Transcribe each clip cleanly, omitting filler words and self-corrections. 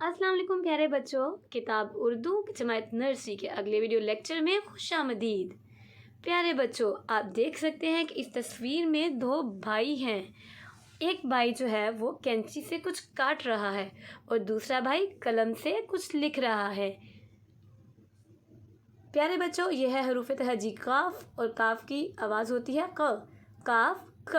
अस्सलाम वालेकुम प्यारे बच्चों, किताब उर्दू जमात नर्सरी के अगले वीडियो लेक्चर में खुशामदीद। प्यारे बच्चों, आप देख सकते हैं कि इस तस्वीर में दो भाई हैं। एक भाई जो है वो कैंची से कुछ काट रहा है और दूसरा भाई कलम से कुछ लिख रहा है। प्यारे बच्चों, यह है हरूफ तहजी काफ, और काफ की आवाज़ होती है क। काफ क,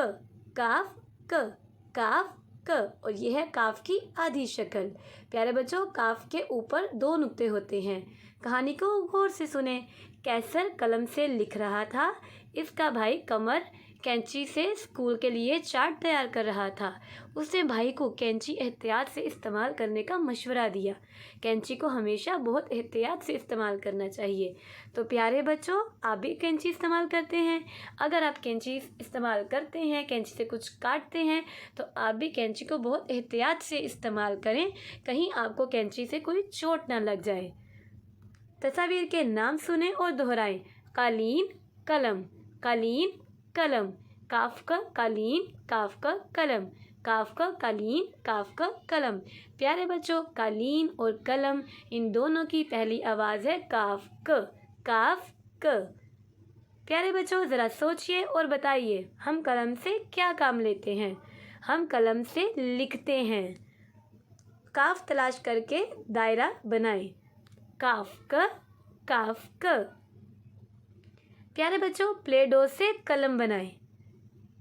काफ क, काफ क, और यह है काफ की आधी शक्ल। प्यारे बच्चों, काफ के ऊपर दो नुक्ते होते हैं। कहानी को गौर से सुने। कैसर कलम से लिख रहा था। इसका भाई कमर कैंची से स्कूल के लिए चार्ट तैयार कर रहा था। उसने भाई को कैंची एहतियात से इस्तेमाल करने का मशवरा दिया। कैंची को हमेशा बहुत एहतियात से इस्तेमाल करना चाहिए। तो प्यारे बच्चों, आप भी कैंची इस्तेमाल करते हैं? अगर आप कैंची इस्तेमाल करते हैं, कैंची से कुछ काटते हैं, तो आप भी कैंची को बहुत एहतियात से इस्तेमाल करें, कहीं आपको कैंची से कोई चोट ना लग जाए। तस्वीर के नाम सुने और दोहराएं। कालीन, कलम, कालीन, कलम। काफ का कालीन, काफ का कलम, काफ का कालीन, काफ का कलम। प्यारे बच्चों, कालीन और कलम, इन दोनों की पहली आवाज़ है काफ क, काफ क। प्यारे बच्चों, ज़रा सोचिए और बताइए, हम कलम से क्या काम लेते हैं? हम कलम से लिखते हैं। काफ तलाश करके दायरा बनाएं। काफ क, काफ क। प्यारे बच्चों, प्ले डो से कलम बनाएं।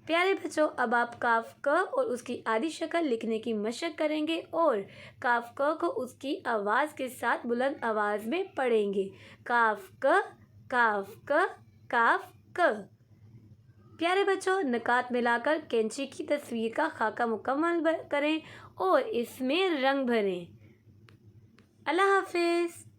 प्यारे बच्चों, अब आप काफ क और उसकी आधी शक्ल लिखने की मशक करेंगे और काफ क को उसकी आवाज़ के साथ बुलंद आवाज़ में पढ़ेंगे। काफ क, काफ क, काफ क। प्यारे बच्चों, नकात मिलाकर कैंची की तस्वीर का खाका मुकम्मल करें और इसमें रंग भरें। अल्लाह हाफिज़।